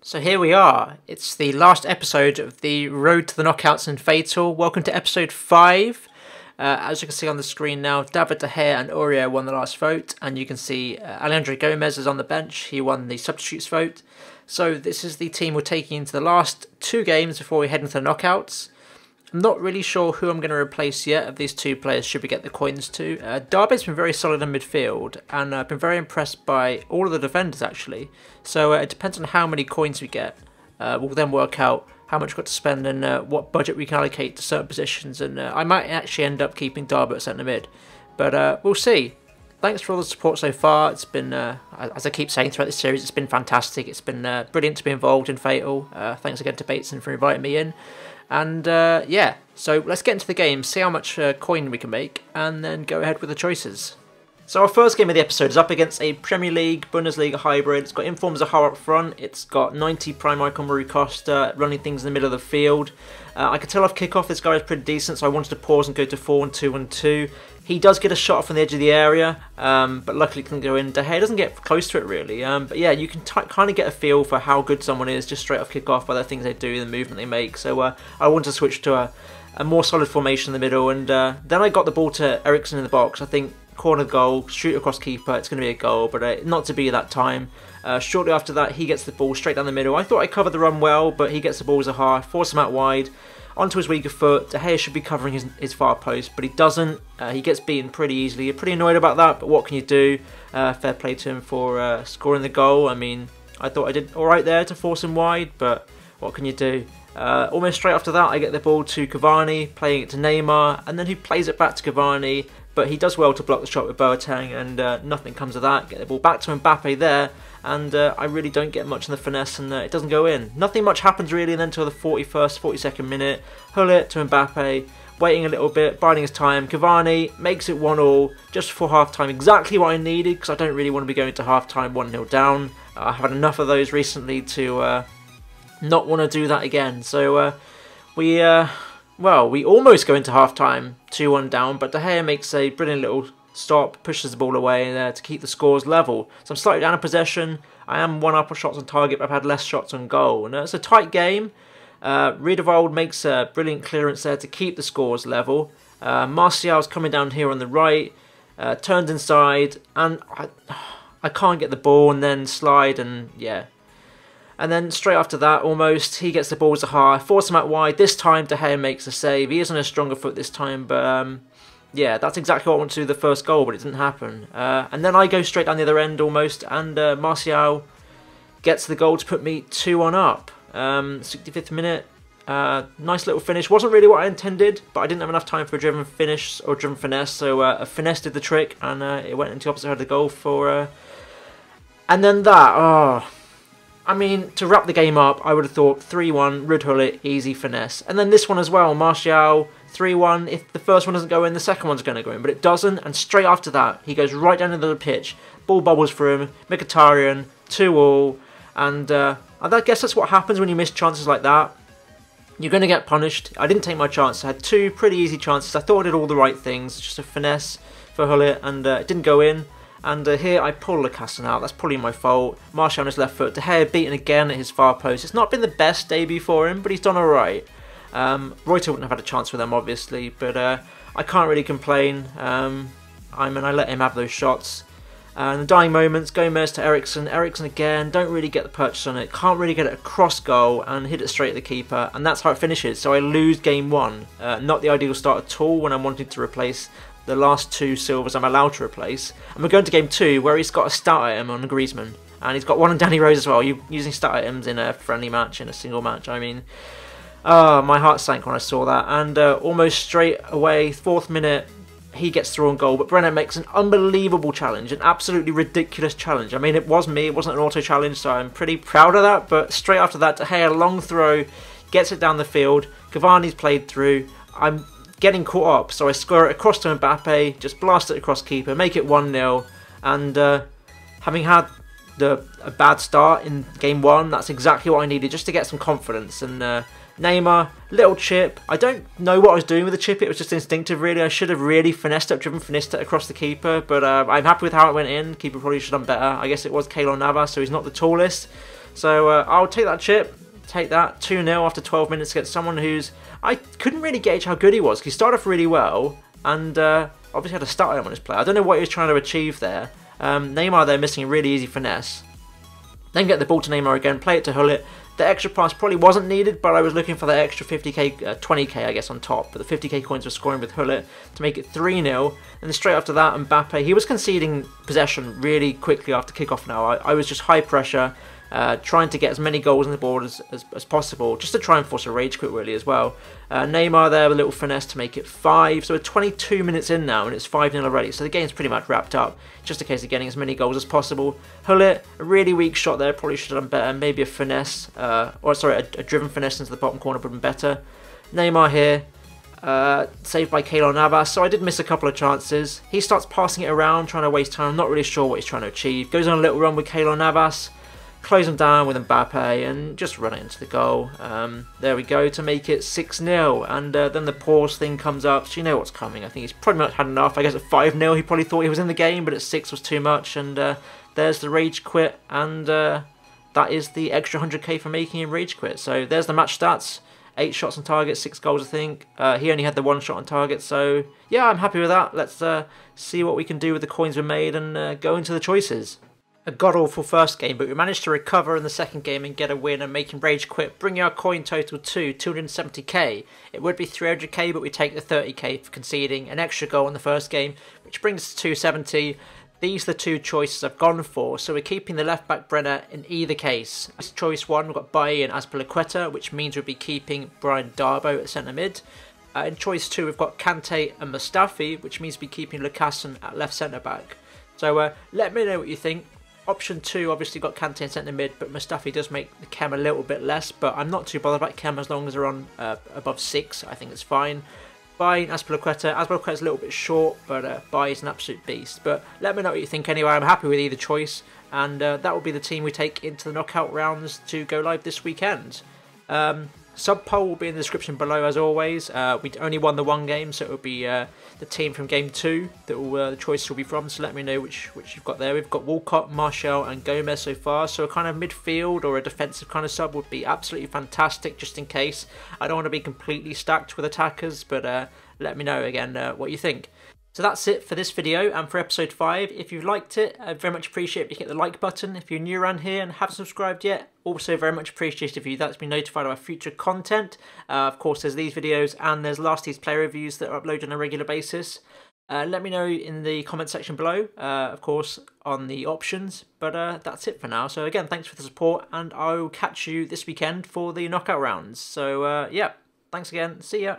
So here we are. It's the last episode of the Road to the Knockouts in F8TAL. Welcome to episode 5. As you can see on the screen now, David De Gea and Aurier won the last vote, and you can see Alejandro Gomez is on the bench. He won the substitutes vote. So this is the team we're taking into the last 2 games before we head into the knockouts. I'm not really sure who I'm going to replace yet of these 2 players should we get the coins to. Derby's been very solid in midfield, and I've been very impressed by all of the defenders actually. So it depends on how many coins we get. We'll then work out how much we've got to spend and what budget we can allocate to certain positions, and I might actually end up keeping Derby at centre mid. But we'll see. Thanks for all the support so far. It's been, as I keep saying throughout this series, it's been fantastic. It's been brilliant to be involved in F8TAL. Thanks again to Bateson for inviting me in. And yeah, so let's get into the game, see how much coin we can make, and then go ahead with the choices. So our first game of the episode is up against a Premier League, Bundesliga hybrid. It's got Inform Zaha up front, it's got 90 prime icon Rui Costa running things in the middle of the field. I could tell off kickoff this guy is pretty decent, so I wanted to pause and go to 4-1-2-1-2. He does get a shot from the edge of the area, but luckily can go in. De Gea doesn't get close to it really, but yeah, you can kind of get a feel for how good someone is just straight off kickoff by the things they do, the movement they make. So I wanted to switch to a more solid formation in the middle, and then I got the ball to Eriksen in the box. I think corner goal, shoot across keeper, it's going to be a goal, but not to be that time. Shortly after that, he gets the ball straight down the middle. I thought I covered the run well, but he gets the ball as a half, force him out wide, onto his weaker foot. De Gea should be covering his far post, but he doesn't. He gets beaten pretty easily. You're pretty annoyed about that, but what can you do? Fair play to him for scoring the goal. I mean, I thought I did alright there to force him wide, but what can you do? Almost straight after that, I get the ball to Cavani, playing it to Neymar, and then he plays it back to Cavani, but he does well to block the shot with Boateng, and nothing comes of that. Get the ball back to Mbappe there, and I really don't get much in the finesse, and it doesn't go in. Nothing much happens really, and then until the 41st, 42nd minute, Gullit to Mbappe, waiting a little bit, biding his time. Cavani makes it 1-1 just before half-time, exactly what I needed, because I don't really want to be going to half-time 1-0 down. I've had enough of those recently to not want to do that again. So we almost go into half-time 2-1 down, but De Gea makes a brilliant little stop, pushes the ball away to keep the scores level. So I'm slightly down in possession. I am 1 up on shots on target, but I've had less shots on goal. And it's a tight game. Riederwald makes a brilliant clearance there to keep the scores level. Martial's coming down here on the right, turns inside, and I can't get the ball, and then slide, and yeah. And then straight after that, almost, he gets the ball as a half, force him out wide. This time, De Gea makes a save. He is on a stronger foot this time, but yeah, that's exactly what I wanted to do the first goal, but it didn't happen. And then I go straight down the other end almost, and Martial gets the goal to put me 2-1 up. 65th minute, nice little finish. Wasn't really what I intended, but I didn't have enough time for a driven finish or driven finesse, so a finesse did the trick, and it went into the opposite side of the goal for... And then that, I mean, to wrap the game up, I would have thought 3-1, Gullit, easy finesse. And then this one as well, Martial, 3-1. If the first one doesn't go in, the second one's going to go in. But it doesn't, and straight after that, he goes right down into the pitch. Ball bobbles for him, Mkhitaryan, 2-2. And I guess that's what happens when you miss chances like that. You're going to get punished. I didn't take my chance. I had 2 pretty easy chances. I thought I did all the right things. Just a finesse for Gullit, and it didn't go in. And here I pull the Casson out. That's probably my fault. Martial on his left foot. De Gea beaten again at his far post. It's not been the best debut for him, but he's done alright. Reuter wouldn't have had a chance with them, obviously, but I can't really complain. I let him have those shots. And the dying moments, Gomez to Eriksen. Eriksen again, don't really get the purchase on it. Can't really get it across goal and hit it straight at the keeper. And that's how it finishes. So I lose game 1. Not the ideal start at all when I'm wanting to replace the last 2 silvers I'm allowed to replace. And we're going to game 2 where he's got a stat item on Griezmann. And he's got one on Danny Rose as well. Using stat items in a friendly match, in a single match. I mean, my heart sank when I saw that. And almost straight away, 4th minute, he gets through on goal. But Brenner makes an unbelievable challenge, an absolutely ridiculous challenge. I mean, it was me, it wasn't an auto challenge, so I'm pretty proud of that. But straight after that, De Gea, long throw, gets it down the field. Cavani's played through. I'm getting caught up, so I square it across to Mbappe, just blast it across keeper, make it 1-0, and having had a bad start in game 1, that's exactly what I needed, just to get some confidence. And Neymar, little chip, I don't know what I was doing with the chip, it was just instinctive really. I should have really finessed it across the keeper, but I'm happy with how it went in. Keeper probably should have done better. I guess it was Keylor Navas, so he's not the tallest, So I'll take that chip, take that 2-0 after 12 minutes against someone who's... I couldn't really gauge how good he was. He started off really well, and obviously had a start on his play. I don't know what he was trying to achieve there. Neymar there missing a really easy finesse. Then get the ball to Neymar again, play it to Gullit. The extra pass probably wasn't needed, but I was looking for that extra 50k, 20k I guess on top. But the 50k coins were scoring with Gullit to make it 3-0. And then straight after that, Mbappe, he was conceding possession really quickly after kickoff now. I was just high pressure, trying to get as many goals on the board as possible, just to try and force a rage quit really as well. Neymar there with a little finesse to make it 5. So we're 22 minutes in now and it's 5-0 already. So the game's pretty much wrapped up. Just a case of getting as many goals as possible. Gullit, a really weak shot there, probably should have done better. Maybe a finesse, or sorry, a driven finesse into the bottom corner would have been better. Neymar here, saved by Keylor Navas. So I did miss a couple of chances. He starts passing it around, trying to waste time. I'm not really sure what he's trying to achieve. Goes on a little run with Keylor Navas. Close him down with Mbappe and just run it into the goal. There we go to make it 6-0. And then the pause thing comes up. So you know what's coming. I think he's pretty much had enough. I guess at 5-0 he probably thought he was in the game, but at 6 was too much. And there's the rage quit. And that is the extra 100k for making him rage quit. So there's the match stats. 8 shots on target, 6 goals I think. He only had the 1 shot on target. So yeah, I'm happy with that. Let's see what we can do with the coins we made and go into the choices. A god-awful first game, but we managed to recover in the second game and get a win and make him rage quit, bringing our coin total to 270k. It would be 300k, but we take the 30k for conceding an extra goal in the first game, which brings us to 270. These are the 2 choices I've gone for, so we're keeping the left-back Brenner in either case. As choice 1, we've got Bailly and Azpilicueta, which means we'll be keeping Brian Darboe at centre-mid. In choice 2, we've got Kante and Mustafi, which means we'll be keeping Lucassen at left centre-back. So let me know what you think. Option 2 obviously got Kante in centre mid, but Mustafi does make the chem a little bit less, but I'm not too bothered about chem as long as they're on above 6. I think it's fine. Bailly and Azpilicueta. Azpilicueta's a little bit short, but Bailly's an absolute beast. But let me know what you think anyway. I'm happy with either choice, and that will be the team we take into the knockout rounds to go live this weekend. Sub-poll will be in the description below as always. We only won the 1 game, so it will be the team from game 2 that the choice will be from, so let me know which you've got there. We've got Walcott, Martial and Gomez so far, so a kind of midfield or a defensive kind of sub would be absolutely fantastic just in case. I don't want to be completely stacked with attackers, but let me know again what you think. So that's it for this video and for episode 5. If you've liked it, I'd very much appreciate if you hit the like button. If you're new around here and haven't subscribed yet, also very much appreciate if you'd like to be notified of our future content. Of course, there's these videos and there's last year's play reviews that are uploaded on a regular basis. Let me know in the comment section below, of course, on the options. But that's it for now. So again, thanks for the support and I will catch you this weekend for the knockout rounds. So yeah, thanks again. See ya.